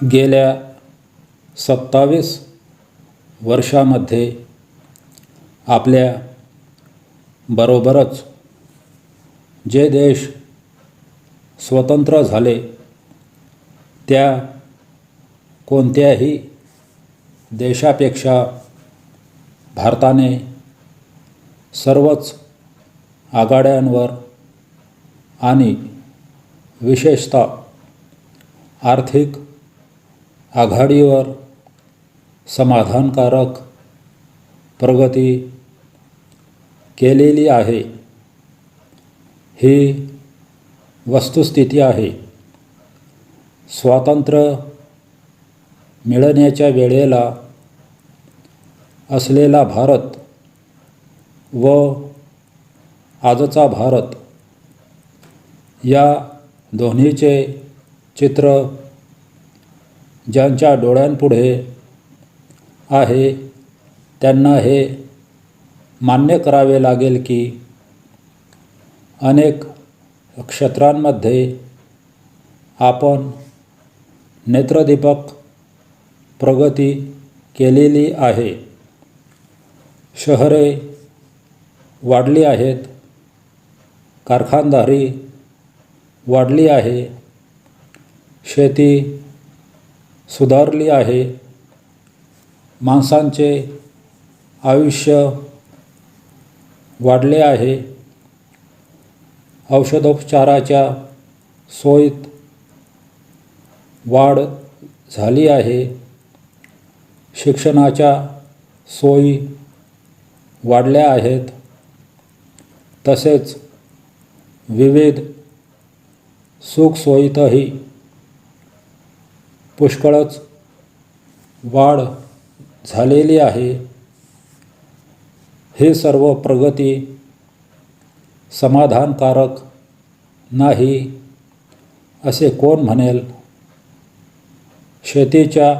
गेल्या 27 वर्षामध्ये आपल्या बरोबरच जे देश स्वतंत्र झाले त्या कोणत्याही देशापेक्षा भारताने सर्वच आघाड्यांवर आणि विशेषतः आर्थिक आघाडीवर समाधानकारक प्रगती केलेली आहे. ही वस्तुस्थिती आहे. स्वातंत्र्य मिळण्याच्या वेळेला असलेला भारत व आजचा भारत या दोन्हीचे चित्र ज्यांच्या डोळ्यांपुढे आहे त्यांना हे मान्य करावे लागेल की अनेक क्षेत्रांमध्ये आपण नेत्रदीपक प्रगती केलेली आहे. शहरे वाढली आहेत, कारखानदारी वाढली आहे, शेती सुधारली आहे, माणसांचे आयुष्य वाढले आहे, औषधोपचाराच्या सोयीत वाढ झाली आहे, शिक्षणाच्या सोयी वाढल्या आहेत, तसेच विविध सुखसोयीतही पुष्कळच वाढ झालेली आहे. ही सर्व प्रगती समाधानकारक नाही असे कोण म्हणेल? शेतीच्या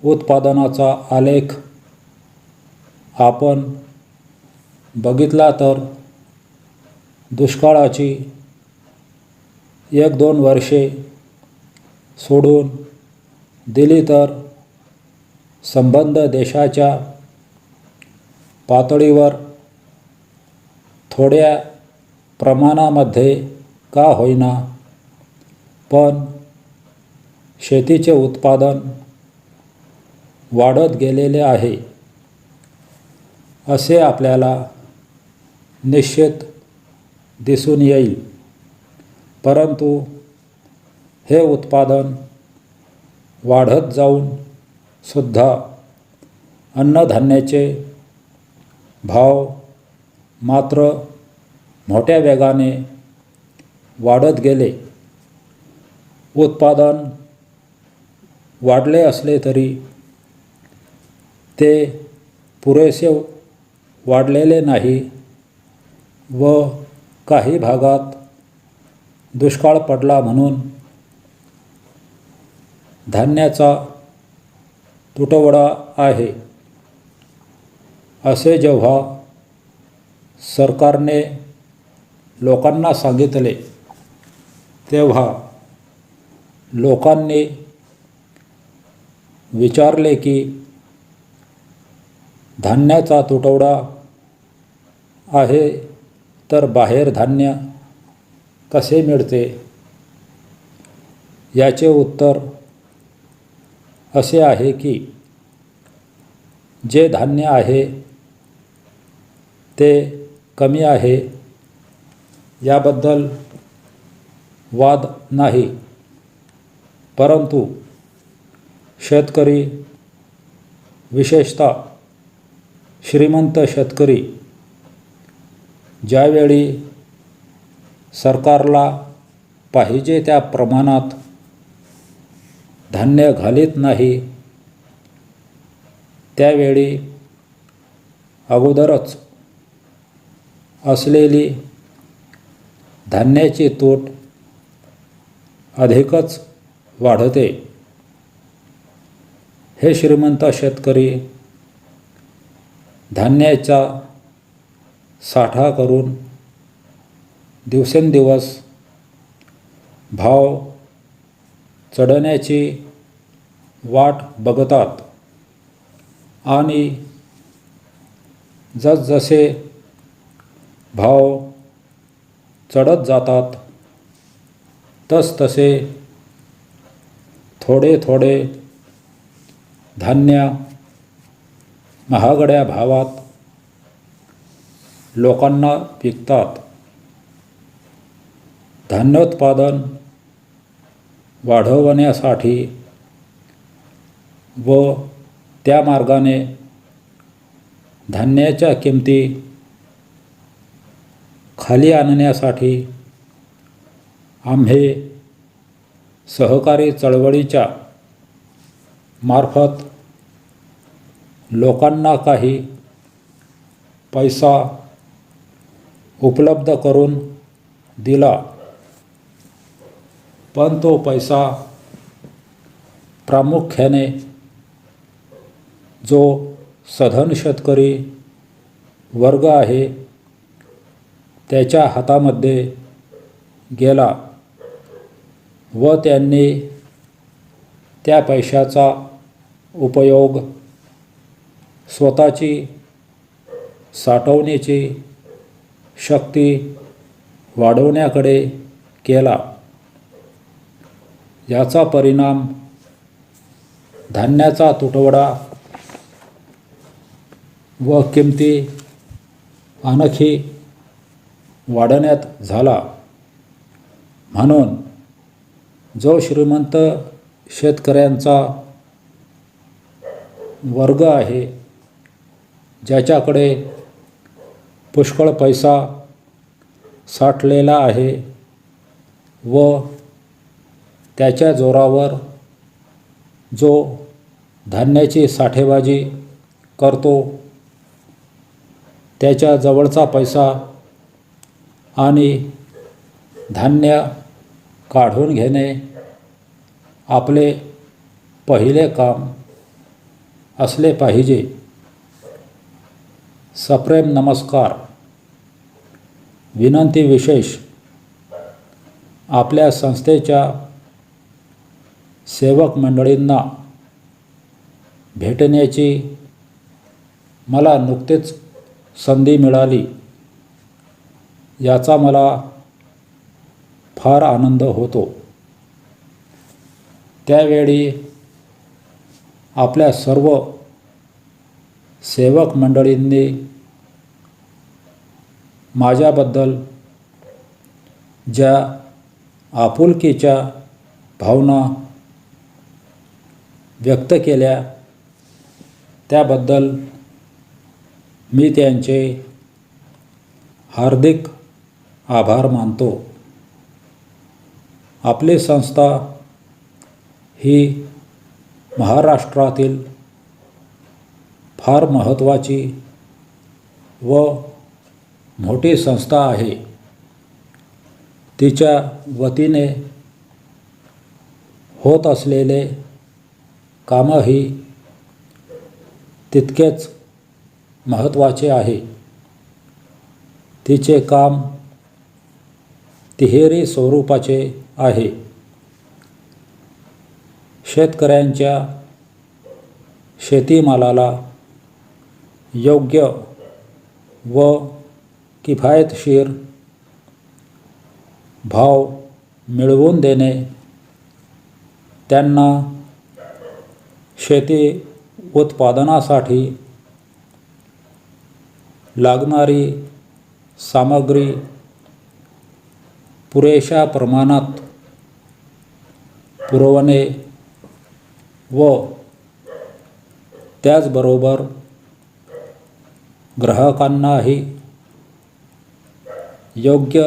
उत्पादनाचा आलेख आपण बघितला तर दुष्काळाची 1-2 वर्षे सोडून दिली तर संबंध देशाच्या पातळीवर थोड्या प्रमाणामध्ये का होईना पण शेतीचे उत्पादन वाढत गेलेले आहे असे आपल्याला निश्चित दिसून येईल. परंतु हे उत्पादन वाढत जाऊन सुद्धा अन्नधान्याचे भाव मात्र मोठ्या वेगाने वाढत गेले. उत्पादन वाढले असले तरी ते पुरेसे वाढलेले नाही व काही भागात दुष्काळ पडला म्हणून धान्याचा तुटवडा आहे. असे जेव्हा सरकारने लोकांना सांगितले तेव्हा लोकांनी विचारले की धान्याचा तुटवडा आहे तर बाहेर धान्य कसे मिळते? याचे उत्तर असे आहे की जे धान्य आहे ते कमी आहे याबद्दल वाद नाही. परंतु शेतकरी विशेषतः श्रीमंत शेतकरी ज्यावेळी सरकारला पाहिजे त्या प्रमाणात धान्य घालीत नाही त्यावेळी अगोदरच असलेली धान्याची तूट अधिकच वाढते. हे श्रीमंत शेतकरी धान्याचा साठा करून दिवसेंदिवस भाव चढण्याची वाट बघतात आणि जसजसे भाव चढत जातात तसतसे थोडे थोडे धान्य महागड्या भावात लोकांना विकतात. धान्योत्पादन वाढवण्यासाठी व त्या मार्गाने धान्याच्या किमती खाली आणण्यासाठी आम्ही सहकारी चळवळीच्या मार्फत लोकांना काही पैसा उपलब्ध करून दिला, पण तो पैसा प्रामुख्याने जो सधन शेतकरी वर्ग आहे त्याच्या हातामध्ये गेला व त्यांनी त्या पैशाचा उपयोग स्वतःची साठवण्याची शक्ती वाढवण्याकडे केला. याचा परिणाम धान्याचा तुटवडा व किमती आणखी वाढण्यात झाला. म्हणून जो श्रीमंत शेतकऱ्यांचा वर्ग आहे, ज्याच्याकडे पुष्कळ पैसा साठलेला आहे व त्याच्या जोरावर जो धान्याची साठेबाजी करतो, त्याच्या जवळचा पैसा आणि धान्य काढून घेणे आपले पहिले काम असले पाहिजे. सप्रेम नमस्कार. विनंती विशेष. आपल्या संस्थेच्या सेवक मंडळींना भेटण्याची मला नुकतीच संधी मिळाली. याचा मला फार आनंद होतो. त्यावेळी आपल्या सर्व सेवक मंडळींनी माझ्याबद्दल ज्या आपुलकीच्या भावना व्यक्त केल्या त्याबद्दल मी त्यांचे हार्दिक आभार मानतो. आपली संस्था ही महाराष्ट्रातील फार महत्त्वाची व मोठी संस्था आहे. तिच्या वतीने होत असलेले कामही तितकेच महत्त्वाचे आहे. तिचे काम तिहेरी स्वरूपाचे आहे. शेतकऱ्यांच्या शेतीमालाला योग्य व किफायतशीर भाव मिळवून देणे, त्यांना शेती उत्पादनासाठी लागणारी सामग्री पुरेशा प्रमाणात पुरवणे व त्याचबरोबर ग्राहकांनाही योग्य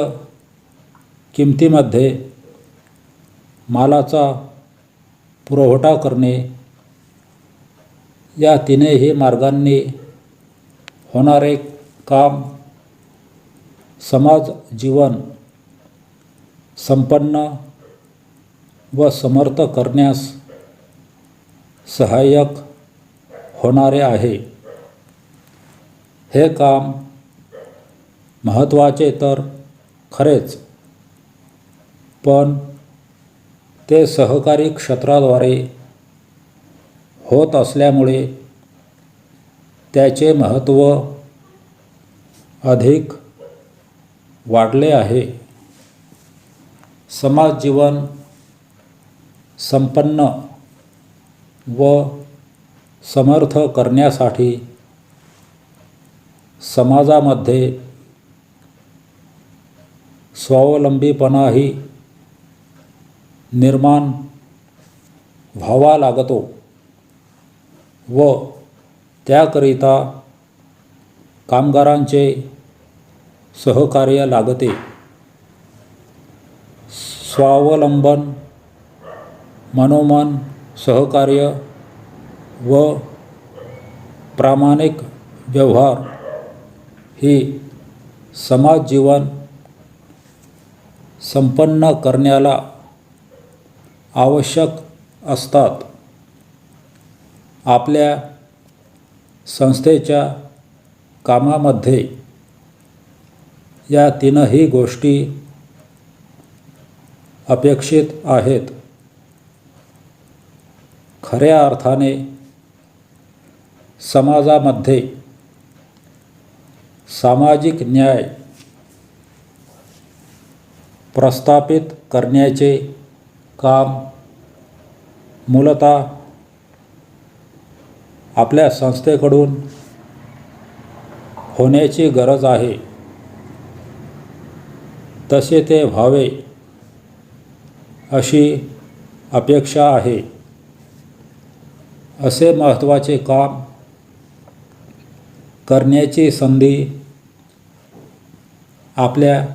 किमतीमध्ये मालाचा पुरवठा करणे, या तीनही मार्गांनी होणारे काम समाज जीवन संपन्न व समर्थ करण्यास सहाय्यक होणारे आहे. हे काम महत्त्वाचे तर खरेच, पण ते सहकारी क्षेत्राद्वारे होत असल्यामुळे त्याचे महत्त्व अधिक वाढले आहे. समाज जीवन संपन्न व समर्थ करण्यासाठी समाजामध्ये स्वावलंबीपणाही निर्माण व्हावा लागतो व त्याकरिता कामगारांचे सहकार्य लागते. स्वावलंबन, मनोमन सहकार्य व प्रामाणिक व्यवहार ही समाज जीवन संपन्न करण्याला आवश्यक असतात. आपल्या संस्थेच्या कामामध्ये या तीनही गोष्टी अपेक्षित आहेत. खऱ्या अर्थाने समाजामध्ये सामाजिक न्याय प्रस्थापित करण्याचे काम मूलतः आपल्या संस्थेकडून होण्याची गरज आहे. तसे ते व्हावे अशी अपेक्षा आहे. असे महत्त्वाचे काम करण्याची संधी आपल्या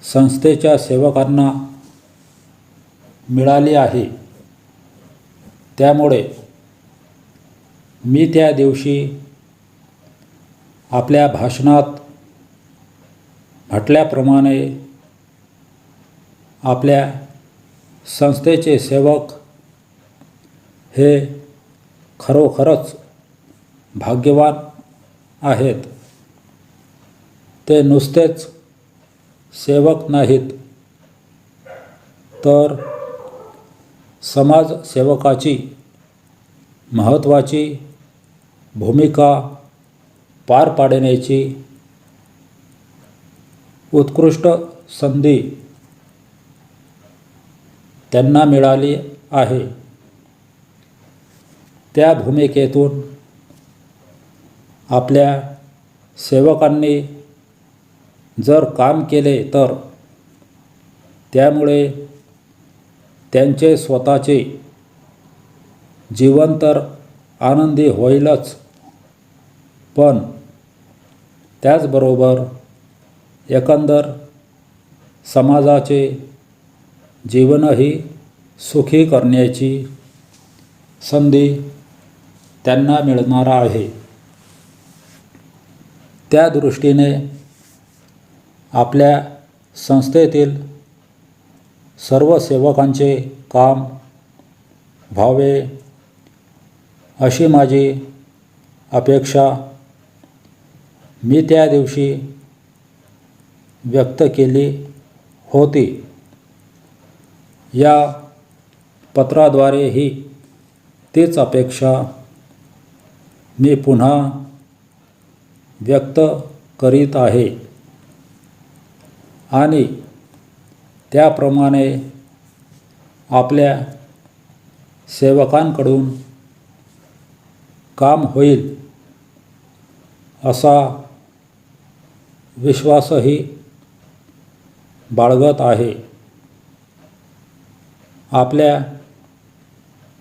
संस्थेच्या सेवकांना मिळाली आहे. त्यामुळे मी त्या दिवशी आपल्या भाषणात म्हटल्याप्रमाणे आपल्या संस्थेचे सेवक हे खरोखरच भाग्यवान आहेत. ते नुसतेच सेवक नाहीत, तर समाजसेवकाची महत्त्वाची भूमिका पार पाडण्याची उत्कृष्ट संधी त्यांना मिळाली आहे. त्या भूमिकेतून आपल्या सेवकांनी जर काम केले तर त्यामुळे त्यांचे स्वतःचे जीवन तर आनंदी होईलच, पण त्याचबरोबर एकंदर समाजाचे जीवनही सुखी करण्याची संधी त्यांना मिळणार आहे. त्या दृष्टीने आपल्या संस्थेतील सर्व सेवकांचे काम व्हावे अशी माझी अपेक्षा मी त्या दिवशी व्यक्त केली होती. या पत्राद्वारेही तीच अपेक्षा मी पुन्हा व्यक्त करीत आहे आणि त्याप्रमाणे आपल्या सेवकांकडून काम होईल असा विश्वासही बाळगत आहे. आपल्या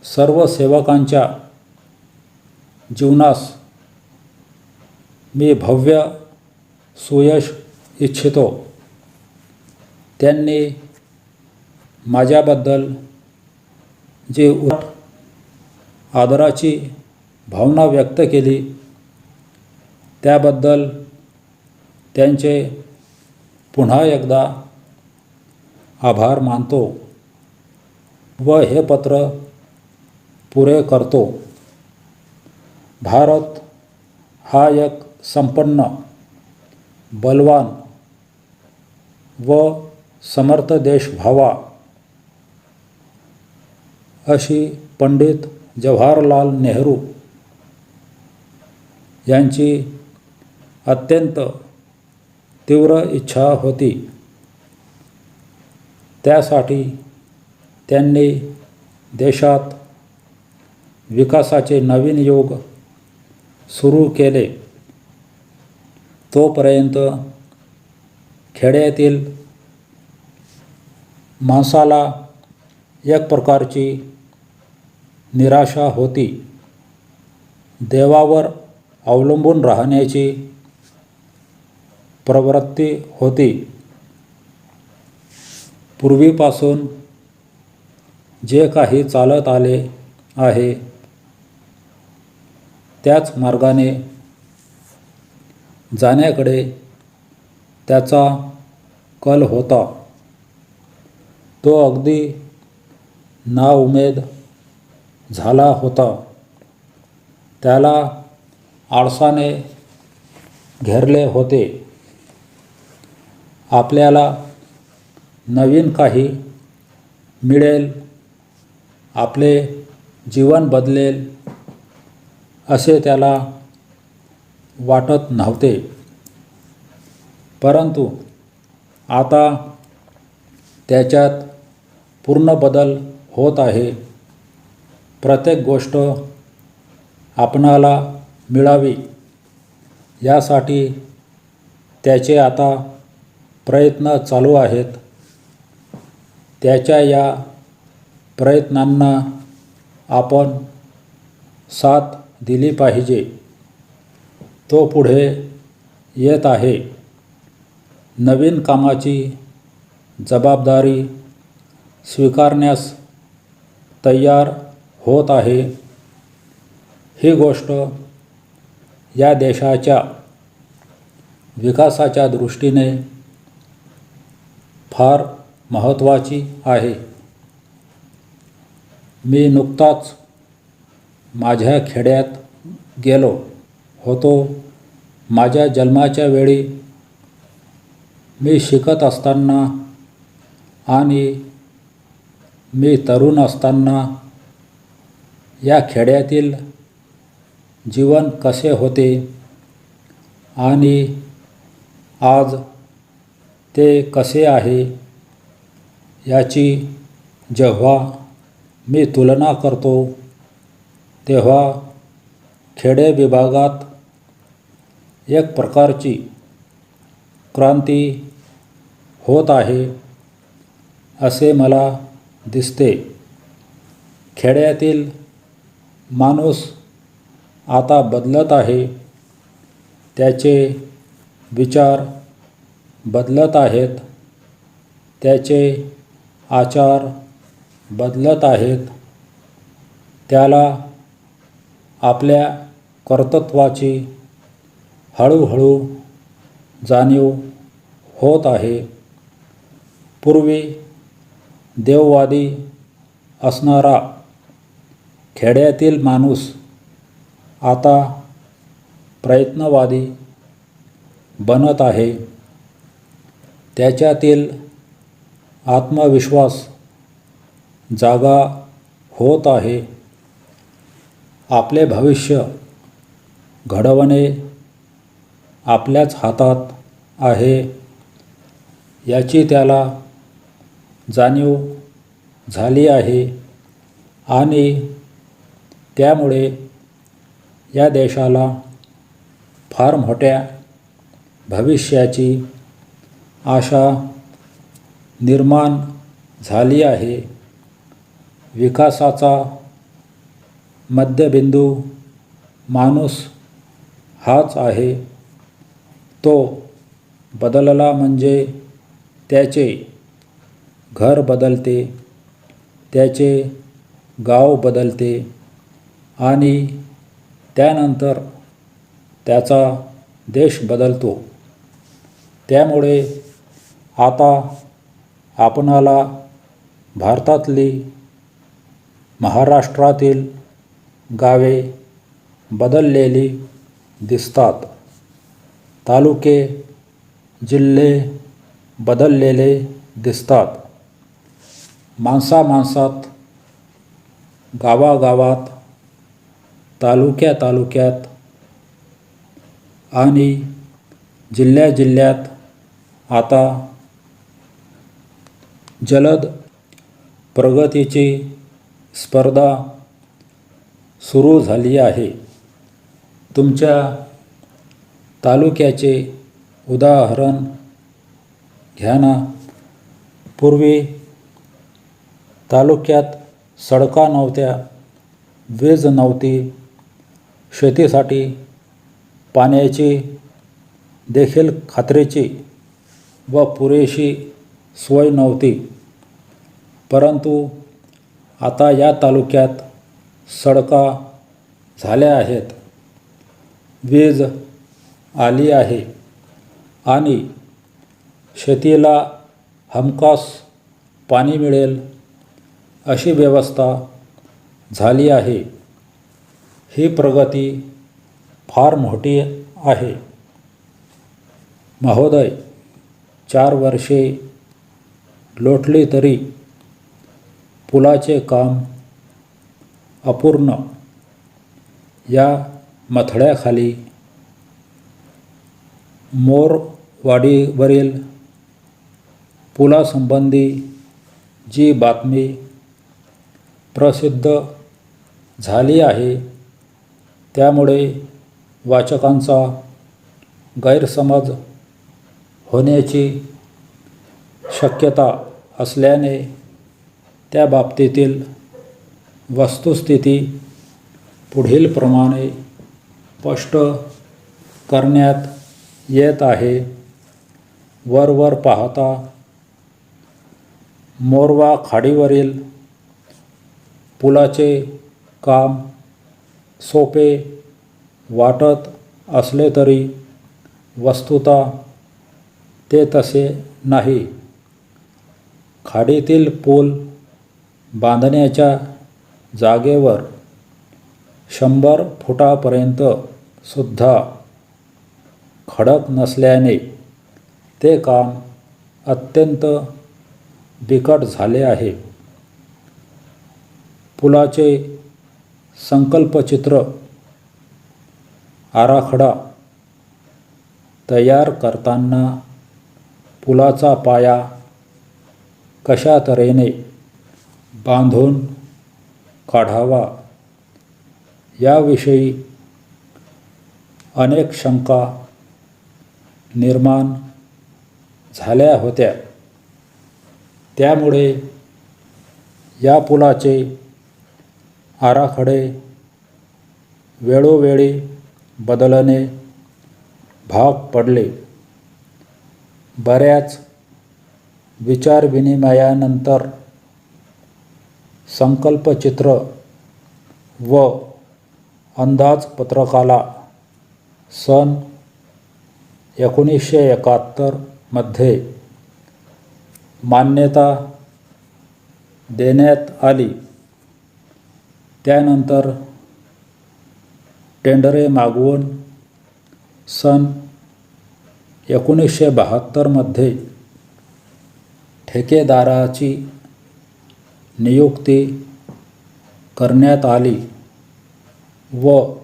सर्व सेवकांच्या जीवनास मी भव्य सुयश इच्छितो. त्यांनी माझ्याबद्दल जी आदराची भावना व्यक्त केली त्याबद्दल त्यांचे पुन्हा एकदा आभार मानतो व हे पत्र पुरे करतो. भारत हा एक संपन्न, बलवान व समर्थ देश व्हावा अशी पंडित जवाहरलाल नेहरू यांची अत्यंत तीव्र इच्छा होती. त्यासाठी त्यांनी देशात विकासाचे नवीन युग सुरू केले. तोपर्यंत खेड्यातील माणसाला एक प्रकारची निराशा होती. देवावर अवलंबून राहण्याची प्रवृत्ती होती. पूर्वीपासून जे काही चालत आले आहे त्याच मार्गाने जाण्याकडे त्याचा कल होता. तो अगदी नाउमेद झाला होता. त्याला आळसाने घेरले होते. आपल्याला नवीन काही मिळेल, आपले जीवन बदलेल असे त्याला वाटत नव्हते. परंतु आता त्याच्यात पूर्ण बदल होत आहे. प्रत्येक गोष्ट आपणाला मिळावी यासाठी त्याचे आता प्रयत्न चालू आहेत. त्याच्या या प्रयत्नांना आपण साथ दिली पाहिजे. तो पुढे येत आहे. नवीन कामाची जबाबदारी स्वीकारण्यास तयार होत आहे. ही गोष्ट या देशाच्या विकासाच्या दृष्टीने फार महत्त्वाची आहे. मी नुकताच माझ्या खेड्यात गेलो होतो. माझ्या जन्माच्या वेळी मी शिकत असताना आणि मी तरुण असताना या खेड्यातील जीवन कसे होते आणि आज ते कसे आहे याची जेव्हा मी तुलना करतो तेव्हा खेडे विभागात एक प्रकारची क्रांती होत आहे असे मला दिसते. खेड्यातील माणूस आता बदलत आहे. त्याचे विचार बदलत आहेत. त्याचे आचार बदलत आहेत. त्याला आपल्या कर्तृत्वाची हळूहळू जाणीव होत आहे. पूर्वी देववादी असणारा खेड्यातील माणूस आता प्रयत्नवादी बनत आहे. त्याच्यातील आत्मविश्वास जागा होत आहे. आपले भविष्य घडवणे आपल्याच हातात आहे याची त्याला जाणीव झाली आहे आणि त्यामुळे या देशाला फार मोठ्या भविष्याची आशा निर्माण झाली आहे. विकासाचा मध्यबिंदू माणूस हाच आहे. तो बदलला म्हणजे त्याचे घर बदलते, त्याचे गाव बदलते आणि त्यानंतर त्याचा देश बदलतो. त्यामुळे आता आपणाला भारतातली महाराष्ट्रातील गावे बदललेली दिसतात. तालुके जिल्हे बदललेले दिसतात. माणसामाणसात गावागावात तालुक्यात आणि जिल्ह्यात आता जलद प्रगतीची स्पर्धा सुरू झाली आहे. तुमच्या तालुक्याचे उदाहरण घ्या ना. पूर्वी तालुक्यात सडका नव्हत्या, वीज नव्हती, शेतीसाठी पाण्याची देखील खात्रीची व पुरेशी सोय नव्हती. परंतु आता या तालुक्यात सडका झाल्या आहेत, वीज आली आहे आणि शेतीला हमखास पाणी मिळेल अशी व्यवस्था झाली आहे. ही प्रगती फार मोठी आहे. महोदय, 4 वर्षे लोटली तरी पुलाचे काम अपूर्ण. या मथळ्याखाली मोरवाडीवरील पुलासंबंधी जी बातमी प्रसिद्ध झाली आहे त्यामुळे वाचकांचा गैरसमज होण्याची शक्यता असल्याने त्या बाबतीतील वस्तुस्थिती पुढीलप्रमाणे स्पष्ट करण्यात येत आहे. वर पाहता मोरवा खाडीवरील पुलाचे काम सोपे वाटत असले तरी वस्तुतः ते तसे नाही. खाडीतील पूल बांधण्याच्या जागेवर 100 फुटापर्यंत सुद्धा खडक नसल्याने ते काम अत्यंत बिकट झाले आहे. पुलाचे संकल्पचित्र आराखडा तयार करताना पुलाचा पाया कशा तऱ्हेने बांधून काढावा याविषयी अनेक शंका निर्माण झाल्या होत्या. त्यामुळे या पुलाचे आराखडे वेळोवेळी बदलणे भाग पडले. बऱ्याच विचारविनिमयानंतर संकल्पचित्र व अंदाजपत्रकाला सन 1971 मध्ये मान्यता देण्यात आली. त्यानंतर टेंडरे मागवून सन 1972 मध्ये ठेकेदाराची नियुक्ती करण्यात आली व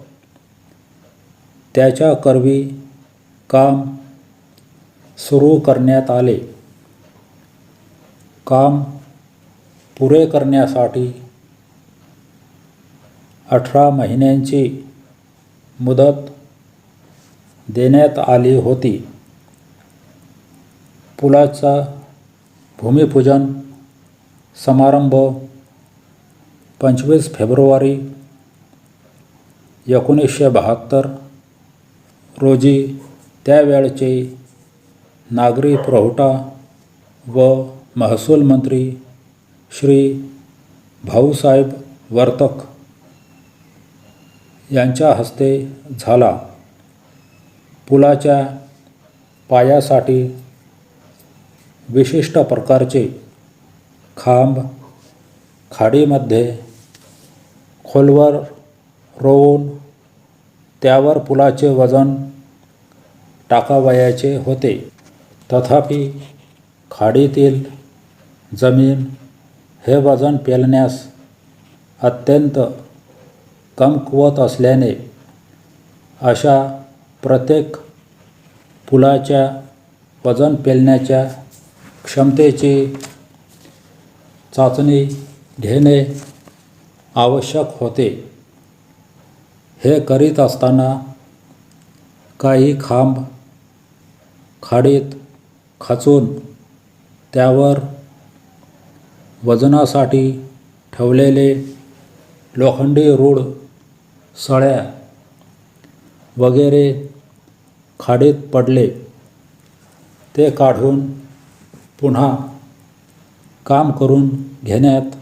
त्याच्याकरवी काम सुरू करण्यात आले. काम पुरे करण्यासाठी 18 महिन्यांची मुदत देण्यात आली होती. पुलाचा भूमिपूजन समारंभ 25 फेब्रुवारी 1972 रोजी त्यावेळचे नागरी पुरवठा व महसूल मंत्री श्री भाऊसाहेब वर्तक यांच्या हस्ते झाला. पुलाच्या पायासाठी विशिष्ट प्रकारचे खांब खाडीमध्ये खोलवर रोवून त्यावर पुलाचे वजन टाकावयाचे होते. तथापि खाडीतील जमीन हे वजन पेलण्यास अत्यंत कमकुवत असल्याने अशा प्रत्येक पुलाच्या वजन पेलण्याच्या क्षमतेची चाचणी घेणे आवश्यक होते. हे करीत असताना काही खांब खाडीत खचून त्यावर वजनासाठी ठेवलेले लोखंडी रूढ, सळ्या वगैरे खाडीत पडले. ते काढून पुन्हा काम करून घेण्यात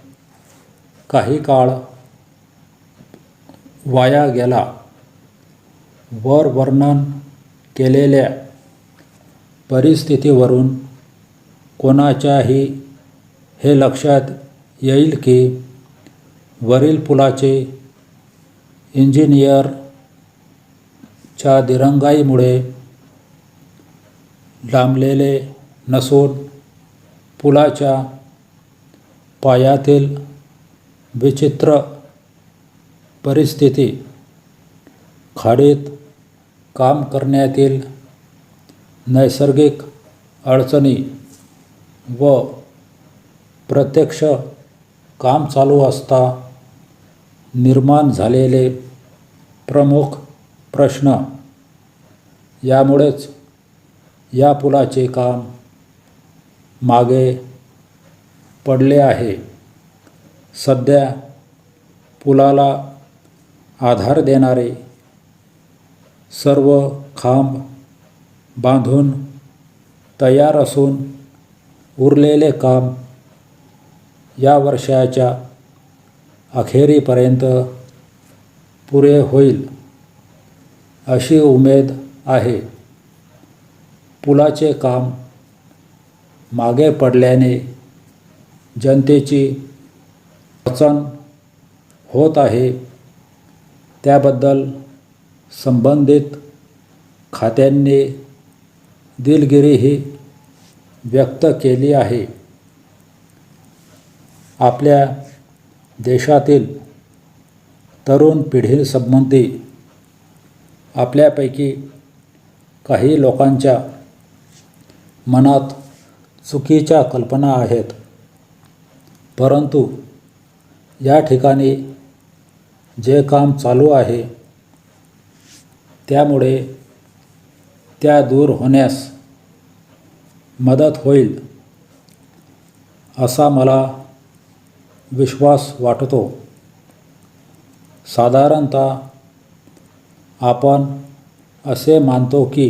काही काळ वाया गेला. वर वर्णन केलेल्या परिस्थितीवरून कोणाच्याही हे लक्षात येईल की वरील पुलाचे इंजिनियर च्या दिरंगाईमुळे लांबलेले नसून पुलाच्या पायातील विचित्र परिस्थिती, खाडीत काम करण्यातील नैसर्गिक अडचणी व प्रत्यक्ष काम चालू असता निर्माण झालेले प्रमुख प्रश्न यामुळेच या पुलाचे काम मागे पडले आहे. सध्या पुलाला आधार देणारे सर्व खांब बांधून तयार असून उरलेले काम या वर्षाच्या अखेरीपर्यंत पुरे होईल अशी उमेद आहे. पुलाचे काम मागे पडल्याने जनतेची अडचण होत आहे. त्याबद्दल संबंधित खात्यांनी दिलगिरीही व्यक्त केली आहे. आपल्या देशातील तरुण पिढीसंबंधी आपल्यापैकी काही लोकांच्या मनात चुकीच्या कल्पना आहेत. परंतु या ठिकाणी जे काम चालू आहे त्यामुळे त्या दूर होण्यास मदत होईल असा मला विश्वास वाटतो. साधारणतः आपण असे मानतो की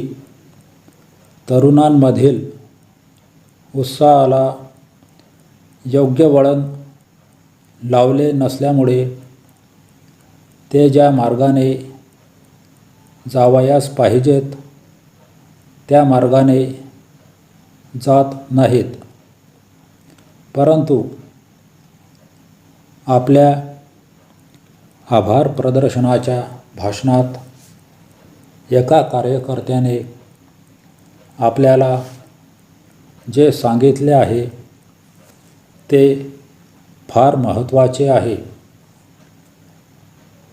तरुणांमधील उत्साहाला योग्य वळण लावले नसल्यामुळे ते ज्या मार्गाने जावयास पाहिजेत त्या मार्गाने जात नाहीत. परंतु आपल्या आभार प्रदर्शनाच्या भाषणात एका कार्यकर्त्याने आपल्याला जे सांगितले आहे ते फार महत्त्वाचे आहे.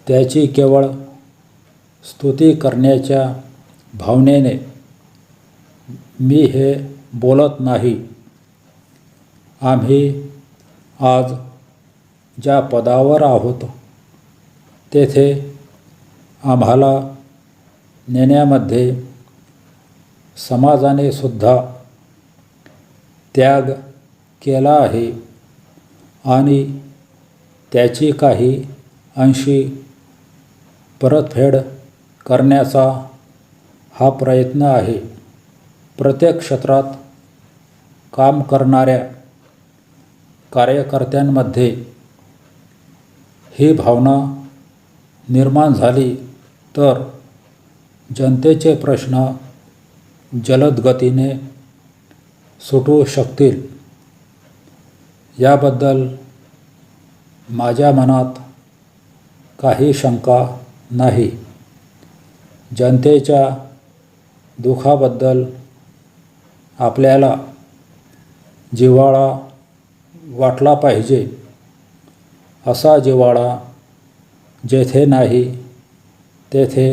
त्याची केवळ स्तुती करण्याच्या भावनेने मी हे बोलत नाही. आम्ही आज ज्या पदावर आहोत तेथे आम्हाला नेण्यामध्ये समाजाने सुद्धा त्याग केला आहे आणि त्याची काही अंशी परतफेड करण्याचा हा प्रयत्न आहे. प्रत्येक क्षेत्रात काम करणाऱ्या कार्यकर्त्यांमध्ये ही भावना निर्माण झाली तर जनतेचे प्रश्न जलद गतीने सुटू शकतील. याबद्दल माझ्या मनात काही शंका नाही. जनतेच्या दुःखाबद्दल आपल्याला जिव्हाळा वाटला पाहिजे. असा जिव्हाळा जेथे नाही तेथे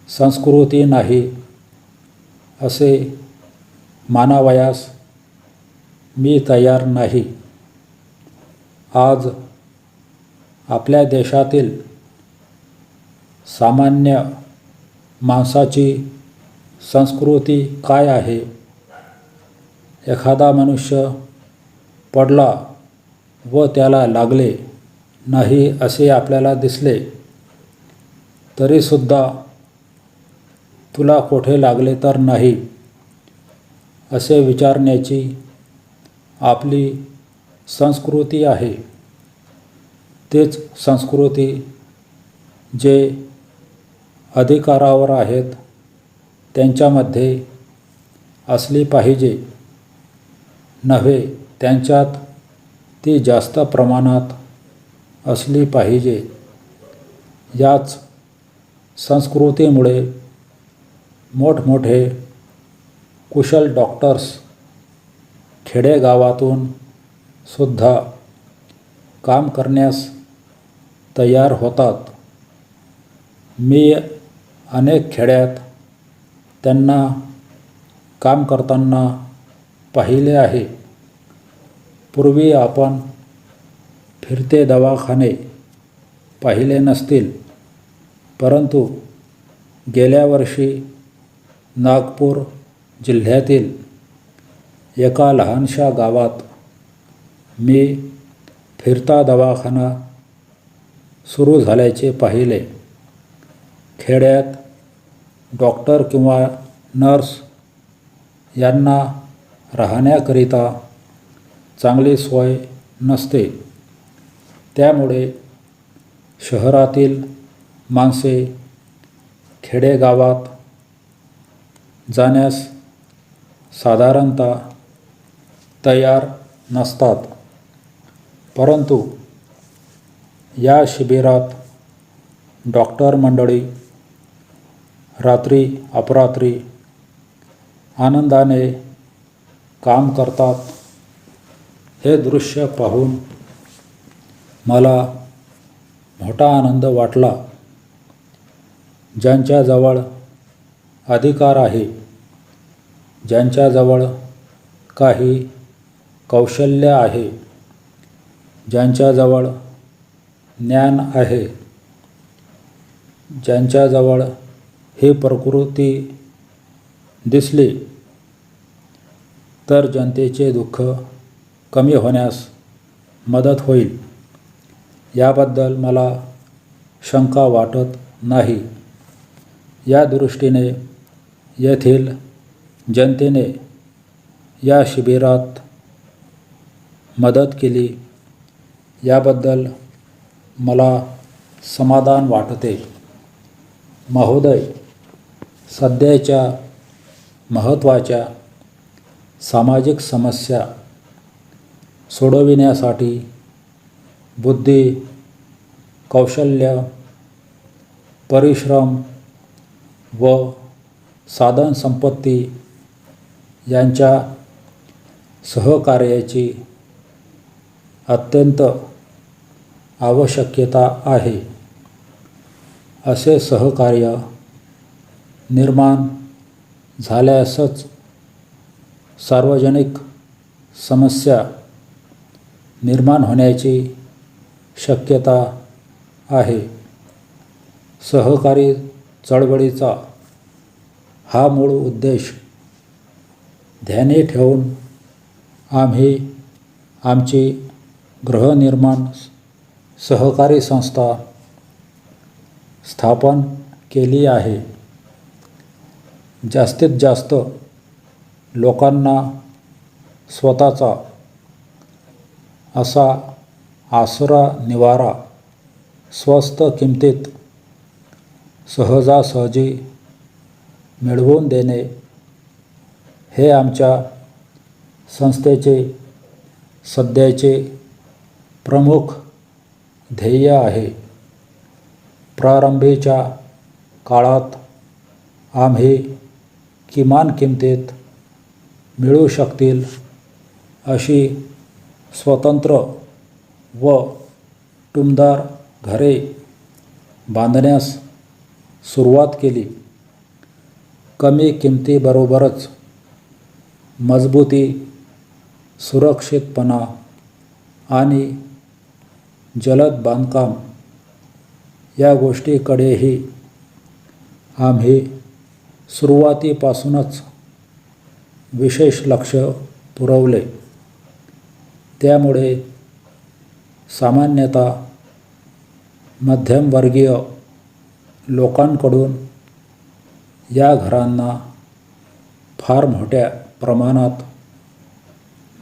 संस्कृती नाही असे मानावयास मी तयार नाही. आज आपल्या देशातील सामान्य माणसाची संस्कृती काय आहे? एखादा मनुष्य पडला व त्याला लागले नाही असे आपल्याला दिसले तरीसुद्धा तुला कोठे लागले तर नाही असे विचारण्याची आपली संस्कृती आहे. तेच संस्कृती जे अधिकारावर आहेत त्यांच्यामध्ये असली पाहिजे, नव्हे त्यांच्यात ती जास्त प्रमाणात असली पाहिजे. याच संस्कृतीमुळे मोठमोठे कुशल डॉक्टर्स खेडेगावातून सुद्धा काम करण्यास तयार होतात. मी अनेक खेड्यात त्यांना काम करताना पाहिले आहे. पूर्वी आपण फिरते दवाखाने पाहिले नसतील, परंतु गेल्या वर्षी नागपूर जिल्ह्यातील एका लहानशा गावात मी फिरता दवाखाना सुरू झाल्याचे पाहिले. खेड्यात डॉक्टर किंवा नर्स यांना राहण्याकरिता चांगली सोय नसते. त्यामुळे शहरातील माणसे खेडेगावात जाण्यास साधारणतः तयार नसतात. परंतु या शिबिरात डॉक्टर मंडळी रात्री अपरात्री आनंदाने काम करतात. हे दृश्य पाहून मला मोठा आनंद वाटला. ज्यांच्याजवळ अधिकार आहे, ज्यांच्याजवळ काही कौशल्य आहे, ज्यांच्याजवळ ज्ञान आहे, ज्यांच्याजवळ ही प्रकृती दिसली तर जनतेचे दुःख कमी होण्यास मदत होईल याबद्दल मला शंका वाटत नाही. या दृष्टीने येथील जनतेने या शिबिरात मदत केली याबद्दल मला समाधान वाटते. महोदय, सध्याच्या महत्त्वाच्या सामाजिक समस्या सोडविण्यासाठी बुद्धी, कौशल्य, परिश्रम व साधनसंपत्ती यांच्या सहकार्याची अत्यंत आवश्यकता आहे. असे सहकार्य निर्माण झाल्यासच सार्वजनिक समस्या निर्माण होण्याची शक्यता आहे. सहकारी चळवळीचा हा मूळ उद्देश ध्यानी ठेवून आम्ही आमची गृहनिर्माण सहकारी संस्था स्थापन केली आहे. जास्तीत जास्त लोकांना स्वतःचा असा आसरा निवारा स्वस्त किमतीत सहजासहजी मिळवून देणे हे आमच्या संस्थेचे सध्याचे प्रमुख ध्येय आहे. प्रारंभीच्या काळात आम्ही किमान किमतीत मिळू शकतील अशी स्वतंत्र व टुमदार घरे बांधण्यास सुरुवात केली. कमी किमतीबरोबरच मजबूती, सुरक्षितपणा आणि जलद बांधकाम या गोष्टीकडेही आम्ही सुरुवातीपासूनच विशेष लक्ष पुरवले. त्यामुळे सामान्यतः मध्यमवर्गीय लोकांकडून या घरांना फार मोठ्या प्रमाणात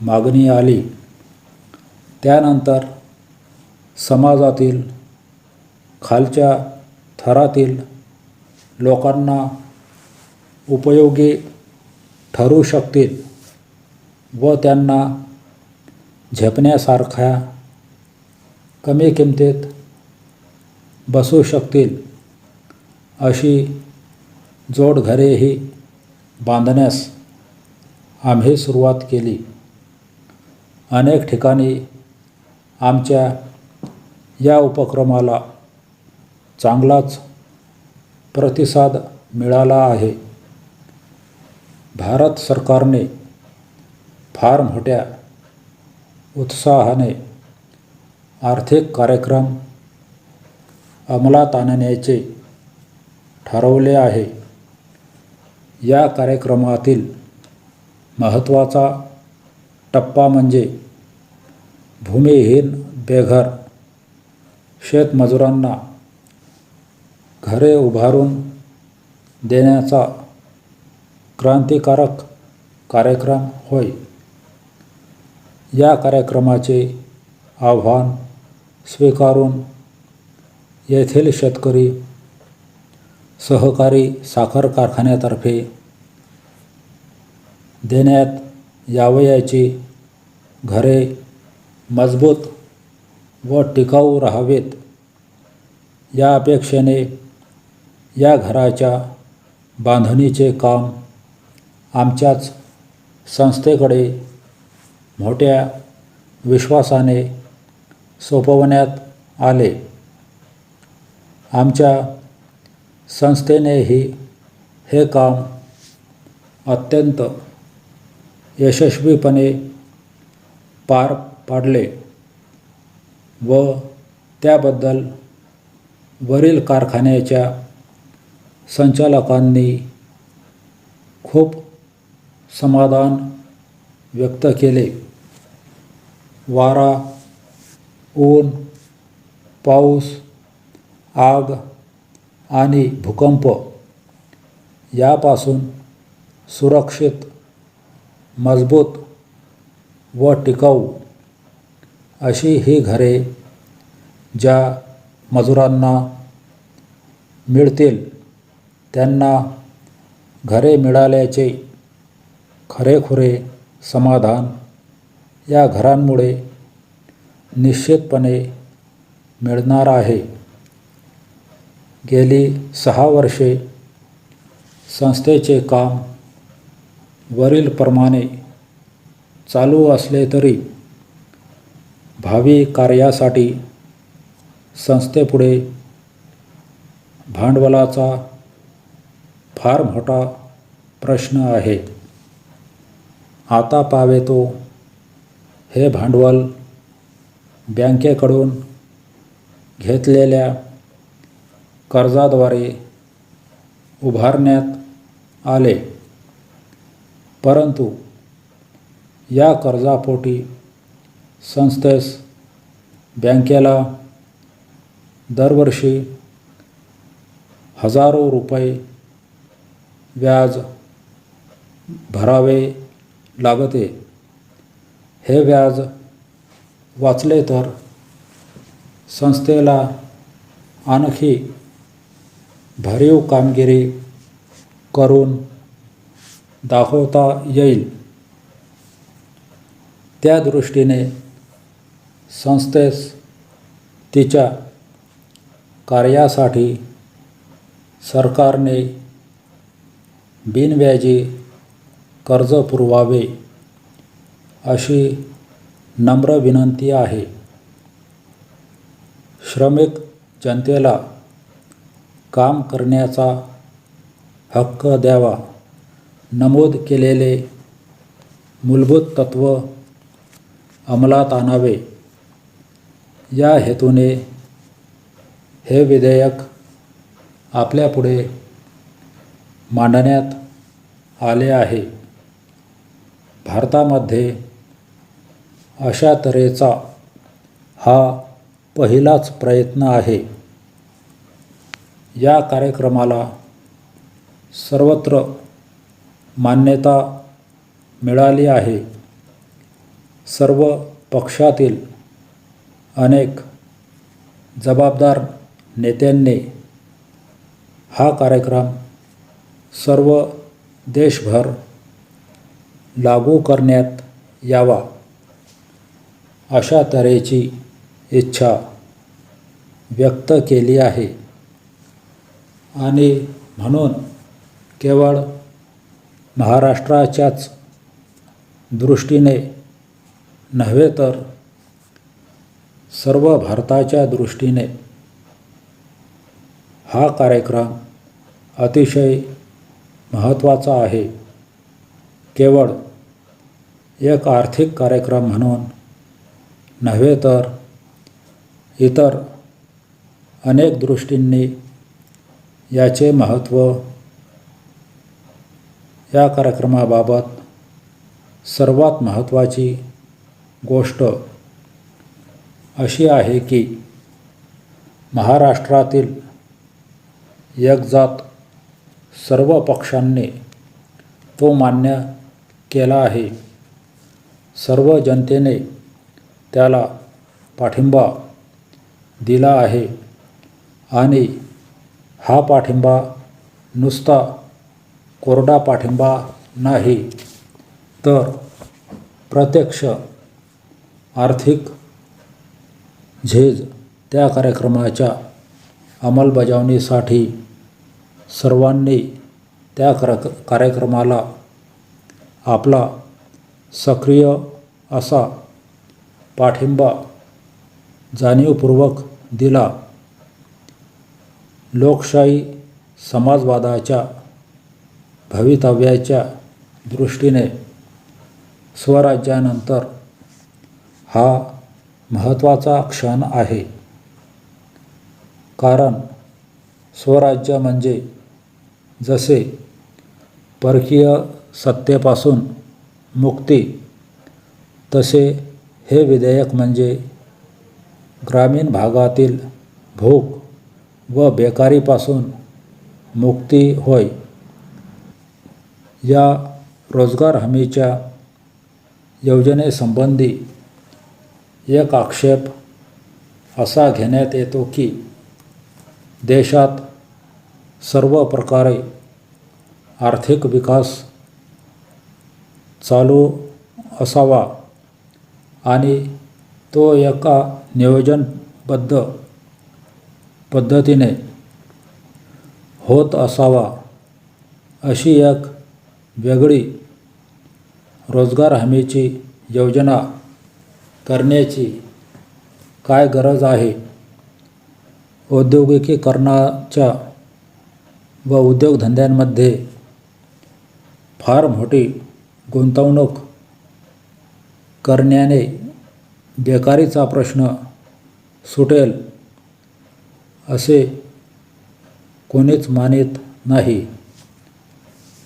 मागणी आली. त्यानंतर समाजातील खालच्या थरातील लोकांना उपयोगी ठरू शकतील व त्यांना झेपण्यासारख्या कमी किमतीत बसू शकतील अशी जोडघरेही बांधण्यास आम्ही सुरुवात केली. अनेक ठिकाणी आमच्या या उपक्रमाला चांगलाच प्रतिसाद मिळाला आहे. भारत सरकारने फार मोठ्या उत्साहाने आर्थिक कार्यक्रम अंमलात आणण्याचे ठरवले आहे. या कार्यक्रमातील महत्त्वाचा टप्पा म्हणजे भूमिहीन बेघर शेतमजुरांना घरे उभारून देण्याचा क्रांतिकारक कार्यक्रम होय. या कार्यक्रमाचे आव्हान स्वीकारून येथील शेतकरी सहकारी साखर कारखान्यातर्फे देण्यात यावयाची घरे मजबूत व टिकाऊ राहावीत या अपेक्षेने या घराच्या बांधणीचे काम आमच्याच संस्थेकडे मोठ्या विश्वासाने सोपवण्यात आले. आमच्या संस्थेनेही हे काम अत्यंत यशस्वीपणे पार पाडले व त्याबद्दल वरील कारखान्याच्या संचालकांनी खूप समाधान व्यक्त केले. वारा, ऊन, पाऊस, आग आणि भूकंप यापासून सुरक्षित, मजबूत व टिकाऊ अशी ही घरे ज्या मजुरांना मिळतील त्यांना घरे मिळाल्याचे खरेखुरे समाधान या घरांमुळे निश्चितपणे मिळणार आहे. गेली 6 वर्षे संस्थेचे काम वरीलप्रमाणे चालू असले तरी भावी कार्यासाठी संस्थेपुढे भांडवलाचा फार मोठा प्रश्न आहे. आता पावेतो हे भांडवल बँकेकडून घेतलेल्या कर्जाद्वारे उभारण्यात आले. परंतु या कर्जापोटी संस्थेस बँकेला दरवर्षी हजारो रुपये व्याज भरावे लागते. हे व्याज वाचले तर संस्थेला आणखी भरीव कामगिरी करून दाखवता येईल. त्या दृष्टीने संस्थेस तिच्या कार्यासाठी सरकारने बिनव्याजी कर्ज पुरवावे अशी नम्र विनंती आहे. श्रमिक जनतेला काम करण्याचा हक्क द्यावा, नमूद केलेले मूलभूत तत्त्व अंमलात आणावे या हेतूने हे विधेयक आपल्यापुढे मांडण्यात आले आहे. भारतामध्ये अशा तऱ्हेचा हा पहिलाच प्रयत्न आहे. या कार्यक्रमाला सर्वत्र मान्यता मिळाली आहे. सर्व पक्षातील अनेक जबाबदार नेत्यांनी हा कार्यक्रम सर्व देशभर लागू करण्यात यावा अशा तऱ्हेची इच्छा व्यक्त केली आहे. आणि म्हणून केवळ महाराष्ट्राच्याच दृष्टीने नव्हे तर सर्व भारताच्या दृष्टीने हा कार्यक्रम अतिशय महत्त्वाचा आहे. केवळ एक आर्थिक कार्यक्रम म्हणून नव्हे तर इतर अनेक दृष्टींनी याचे महत्त्व, या कार्यक्रमाबाबत सर्वात महत्त्वाची गोष्ट अशी आहे की महाराष्ट्रातील एकजात सर्व पक्षांनी तो मान्य केला आहे. सर्व जनतेने त्याला पाठिंबा दिला आहे आणि हा पाठिंबा नुसता कोरडा पाठिंबा नाही, तर प्रत्यक्ष आर्थिक झेज त्या कार्यक्रमाच्या अंमलबजावणीसाठी सर्वांनी त्या कार्यक्रमाला आपला सक्रिय असा पाठिंबा जाणीवपूर्वक दिला. लोकशाही समाजवादाच्या भवितव्याच्या दृष्टीने स्वराज्यानंतर हा महत्त्वाचा क्षण आहे. कारण स्वराज्य म्हणजे जसे परकीय सत्तेपासून मुक्ती, तसे हे विधेयक म्हणजे ग्रामीण भागातील भूक व बेकारीपासून मुक्ती होय. या रोजगार हमीच्या योजनेसंबंधी एक आक्षेप असा घेण्यात येतो की देशात सर्व प्रकारे आर्थिक विकास चालू असावा आणि तो एका नियोजनबद्ध पद्धतीने होत असावा. अशी एक वेगळी रोजगार हमीची योजना करण्याची काय गरज आहे? औद्योगिकीकरणाच्या व उद्योगधंद्यांमध्ये फार मोठी गुंतवणूक करण्याने बेकारीचा प्रश्न सुटेल असे कोणीच मानित नाही.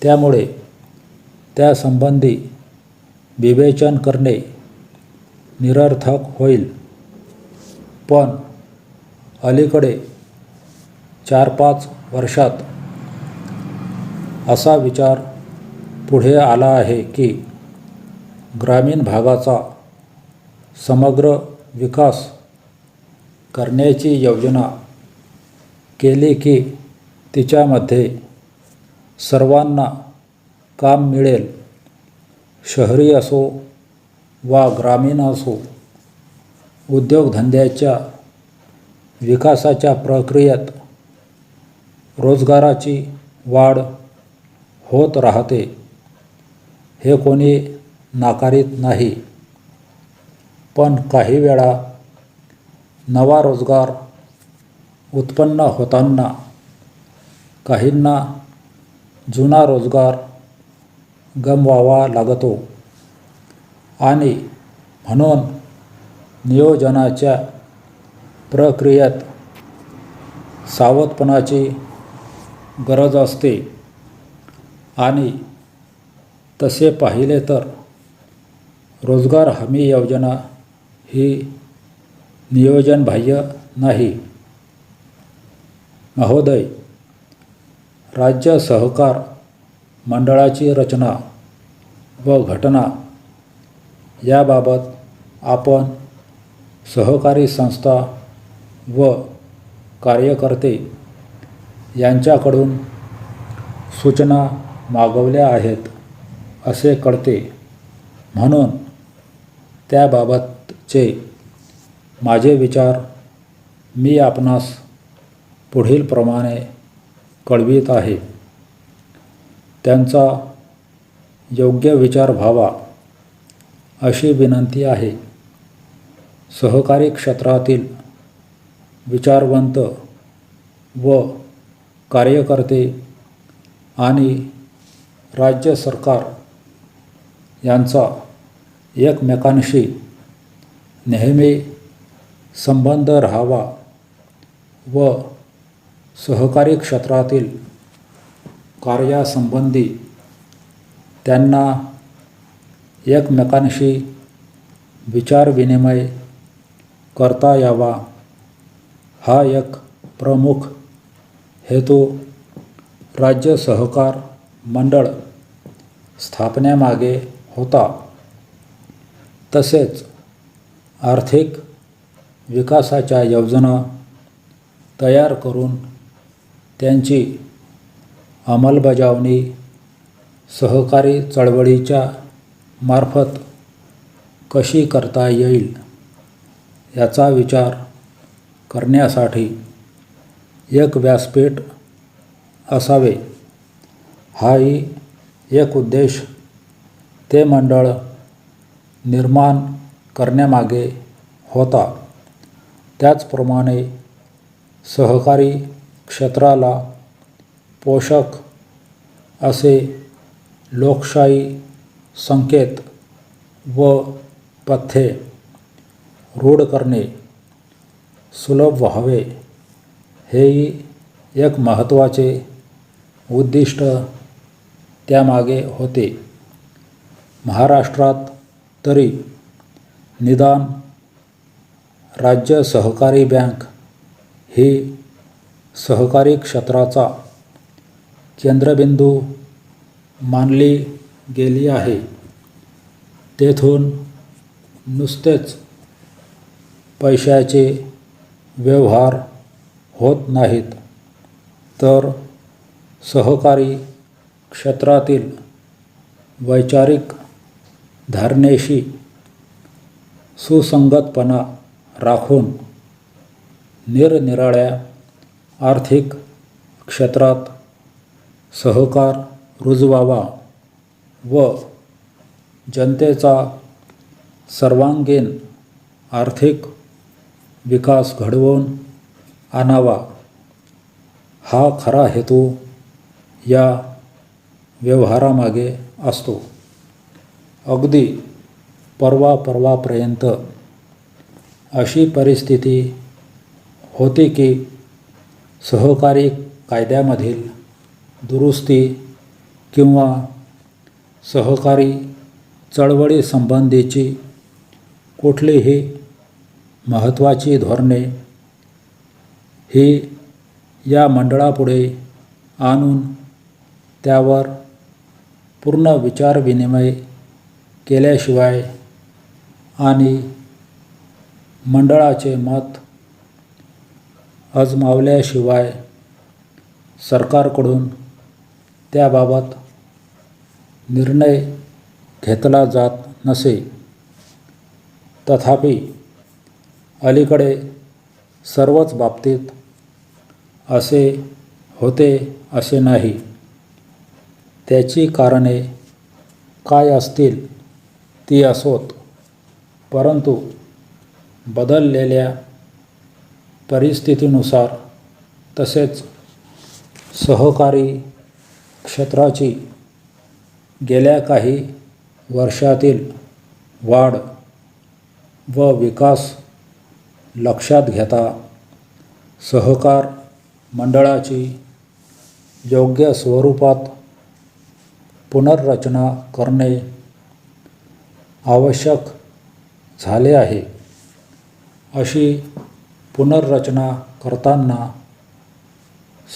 त्यामुळे त्यासंबंधी विवेचन करणे निरर्थक होईल. पण अलीकडे 4-5 वर्षात असा विचार पुढे आला आहे की ग्रामीण भागाचा समग्र विकास करण्याची योजना केली की तिच्यामध्ये सर्वांना काम मिळेल. शहरी असो वा ग्रामीण असो, उद्योगधंद्याच्या विकासाच्या प्रक्रियेत रोजगाराची वाढ होत राहते, हे कोणी नाकारीत नाही. पण काही वेळा नवा रोजगार उत्पन्न होताना काहींना जुना रोजगार गमवावा लागतो आणि म्हणून नियोजनाच्या प्रक्रियेत सावधपणाची गरज असते आणि तसे पाहिले तर रोजगार हमी योजना ही नियोजनबाह्य नाही. महोदय, राज्य सहकार मंडळाची रचना व घटना याबाबत आपण सहकारी संस्था व कार्यकर्ते यांच्याकडून सूचना मागवल्या आहेत असे कळते. म्हणून त्याबाबतचे माझे विचार मी आपणास पुढीलप्रमाणे कळवित आहे. त्यांचा योग्य विचार व्हावा अशी विनंती आहे. सहकारी क्षेत्रातील विचारवंत व कार्यकर्ते आणि राज्य सरकार यांचा एकमेकांशी नेहमी संबंध राहावा व सहकारी क्षेत्रातील कार्यासंबंधी त्यांना एकमेकांशी विचारविनिमय करता यावा हा एक प्रमुख हेतू राज्य सहकार मंडळ स्थापनेमागे होता. तसेच आर्थिक विकासाच्या योजना तयार करून त्यांची अंमलबजावणी सहकारी चळवळीच्या मार्फत कशी करता येईल याचा विचार करण्यासाठी एक व्यासपीठ असावे हाही एक उद्देश ते मंडळ निर्माण करण्यामागे होता. त्याचप्रमाणे सहकारी क्षेत्राला पोषक असे लोकशाही संकेत व पथ्ये रूढ करणे सुलभ व्हावे हेही एक महत्त्वाचे उद्दिष्ट त्यामागे होते. महाराष्ट्रात तरी निदान राज्य सहकारी बँक ही सहकारी क्षेत्राचा केंद्रबिंदू मानली गेली आहे. तेथून नुसतेच पैशाचे व्यवहार होत नाहीत, तर सहकारी क्षेत्रातील वैचारिक धारणेशी सुसंगतपणा राखून निरनिराळ्या आर्थिक क्षेत्रात सहकार रुजवावा व जनतेचा सर्वांगीण आर्थिक विकास घडवून आणावा हा खरा हेतू या व्यवहारामागे असतो. अगदी परवापर्यंत अशी परिस्थिती होती की सहकारी कायद्यामधील दुरुस्ती किंवा सहकारी चळवळीसंबंधीची कुठलीही महत्त्वाची धोरणे ही या मंडळापुढे आणून त्यावर पूर्ण विचारविनिमय केल्याशिवाय आणि मंडळाचे मत अजमावल्याशिवाय सरकारकडून त्याबाबत निर्णय घेतला जात नसे. तथापि अलीकडे सर्वच बाबतीत असे होते असे नाही. त्याची कारणे काय असतील ती असोत, परंतु बदललेल्या परिस्थितीनुसार तसेच सहकारी क्षेत्राची गेल्या काही वर्षातील वाढ व विकास लक्षात घेता सहकार मंडळाची योग्य स्वरूपात पुनर्रचना करणे आवश्यक झाले आहे. अशी पुनर्रचना करताना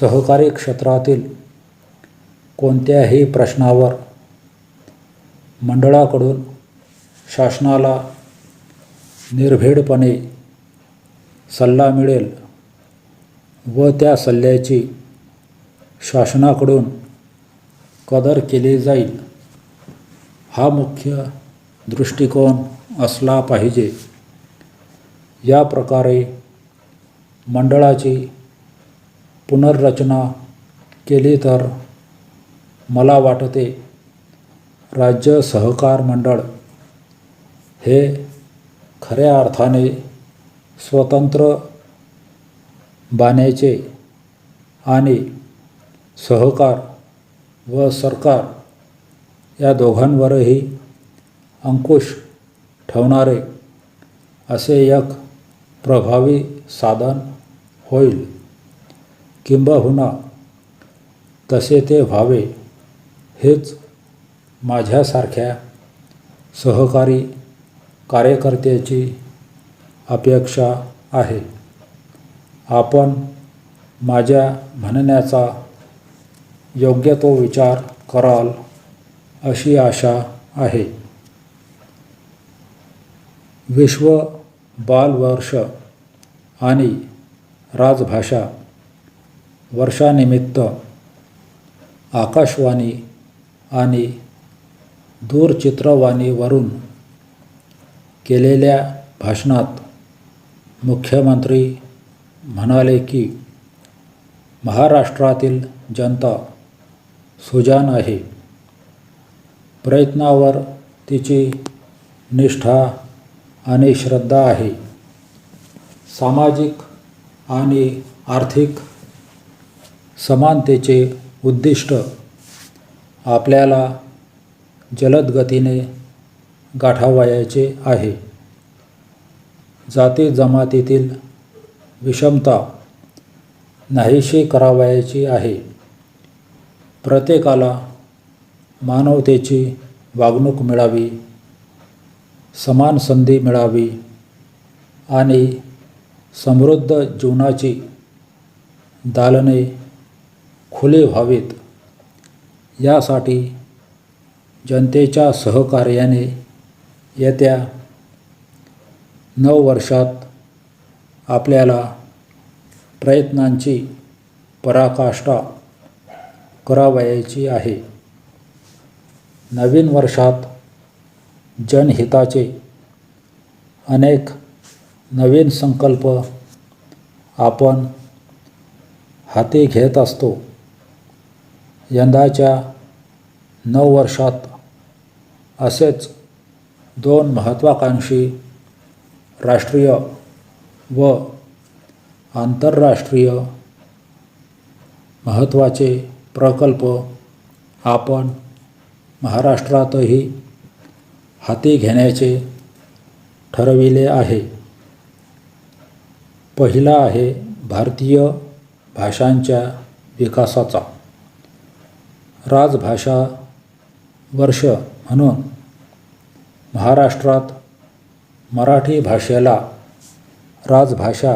सहकारी क्षेत्रातील कोणत्याही प्रश्नावर मंडळाकडून शासनाला निर्भीडपणे सल्ला मिळेल व त्या सल्ल्याची शासनाकडून कदर केली जाईल, हा मुख्य दृष्टिकोन असला पाहिजे. या प्रकारे मंडळाची पुनर्रचना केली तर मला वाटते राज्य सहकार मंडळ हे खऱ्या अर्थाने स्वतंत्र बनेचे आणि सहकार व सरकार या दोघांवरही अंकुश ठेवणारे असे एक प्रभावी साधन होईल. किंबहुना तसे ते व्हावे हेच माझ्यासारख्या सहकारी कार्यकर्त्याची अपेक्षा आहे. आपण माझ्या म्हणण्याचा योग्य तो विचार कराल अशी आशा आहे. विश्व बालवर्ष आणि राजभाषा वर्षानिमित्त आकाशवाणी आणि दूरचित्रवाणीवरून केलेल्या भाषणात मुख्यमंत्री म्हणाले की महाराष्ट्रातील जनता सुजाण आहे. प्रयत्नावर तिची निष्ठा आणि श्रद्धा आहे. सामाजिक आणि आर्थिक समानतेचे उद्दिष्ट आपल्याला जलद गतीने गाठावयाचे आहे. जाती जमातीतील विषमता नाहीशी करावयाची आहे. प्रत्येकाला मानवतेची वागणूक मिळावी, समान संधी मिळावी आणि समृद्ध जीवनाची दालने खुली व्हावीत, यासाठी जनतेच्या सहकार्याने येत्या 9 वर्षात आपल्याला प्रयत्नांची पराकाष्ठा करावयाची आहे. नवीन वर्षात जनहिताचे अनेक नवीन संकल्प आपण हाती घेत असतो. यंदाच्या 9 वर्षात असेच 2 महत्त्वाकांक्षी राष्ट्रीय व आंतरराष्ट्रीय महत्त्वाचे प्रकल्प आपण महाराष्ट्रातही हाती घेण्याचे ठरविले आहे. पहिला आहे भारतीय भाषांच्या विकासाचा राजभाषा वर्ष म्हणून महाराष्ट्रात मराठी भाषेला राजभाषा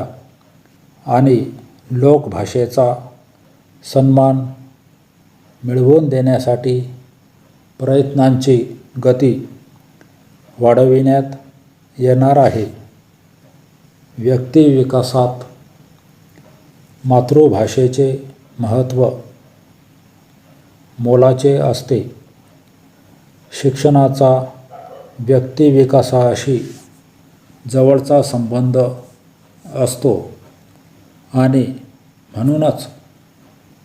आणि लोकभाषेचा सन्मान मिळवून देण्यासाठी प्रयत्नांची गती वाढविण्यात येणार आहे. व्यक्तिविकासात मातृभाषेचे महत्त्व मोलाचे असते. शिक्षणाचा व्यक्तिविकासाशी जवळचा संबंध असतो आणि म्हणूनच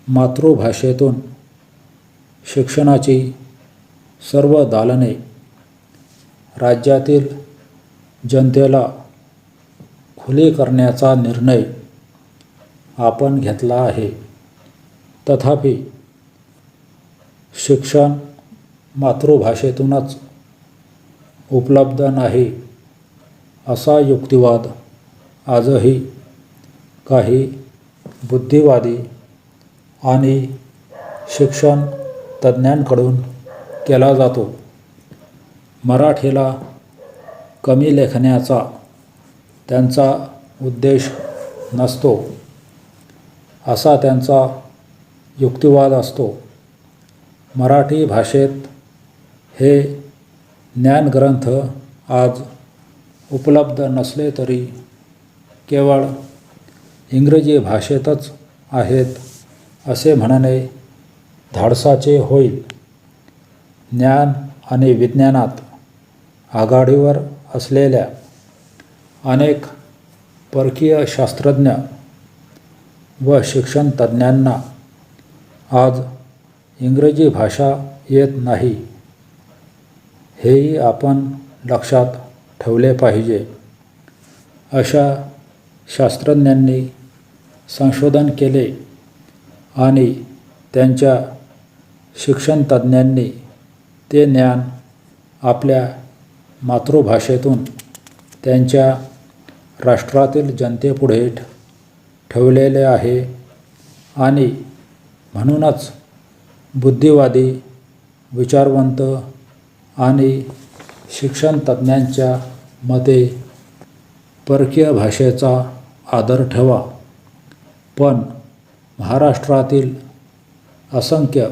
मातृभाषेतून शिक्षणाची सर्व दालने राज्यातील जनतेला खुली करण्याचा निर्णय आपण घेतला आहे. तथापि शिक्षण मातृभाषेतूनच उपलब्ध नाही असा युक्तिवाद आजही काही बुद्धिवादी आणि शिक्षण तज्ज्ञांकडून केला जातो. मराठीला कमी लेखण्याचा त्यांचा उद्देश नसतो असा त्यांचा युक्तिवाद असतो. मराठी भाषेत हे ज्ञानग्रंथ आज उपलब्ध नसले तरी केवळ इंग्रजी भाषेतच आहेत असे म्हणणे धाडसाचे होईल. ज्ञान आणि विज्ञानात आघाडीवर असलेल्या अनेक परकीय शास्त्रज्ञ व शिक्षण तज्ज्ञांना आज इंग्रजी भाषा येत नाही हेही आपण लक्षात ठेवले पाहिजे. अशा शास्त्रज्ञांनी संशोधन केले आणि त्यांच्या शिक्षण तज्ज्ञांनी ते ज्ञान आपल्या मातृभाषेतून त्यांच्या राष्ट्रातील जनतेपुढे ठेवलेले आहे आणि म्हणूनच बुद्धिवादी, विचारवंत आणि शिक्षण तज्ज्ञांच्या मते परकीय भाषेचा आदर ठेवा, पण महाराष्ट्रातील असंख्य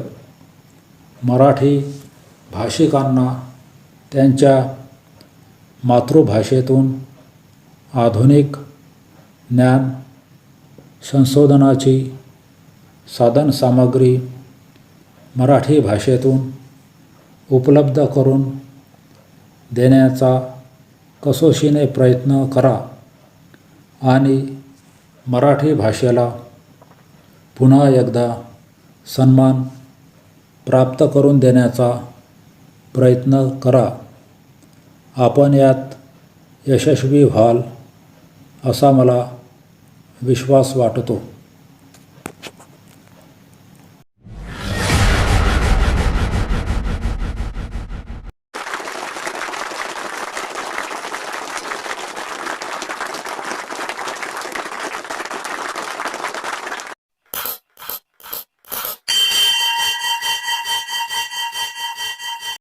मराठी भाषिकांना त्यांच्या मातृभाषेतून आधुनिक ज्ञान संशोधनाची साधनसामग्री मराठी भाषेतून उपलब्ध करून देण्याचा कसोशीने प्रयत्न करा आणि मराठी भाषेला पुन्हा एकदा सन्मान प्राप्त करून देण्याचा प्रयत्न करा. आपण यात यशस्वी व्हाल असा मला विश्वास वाटतो.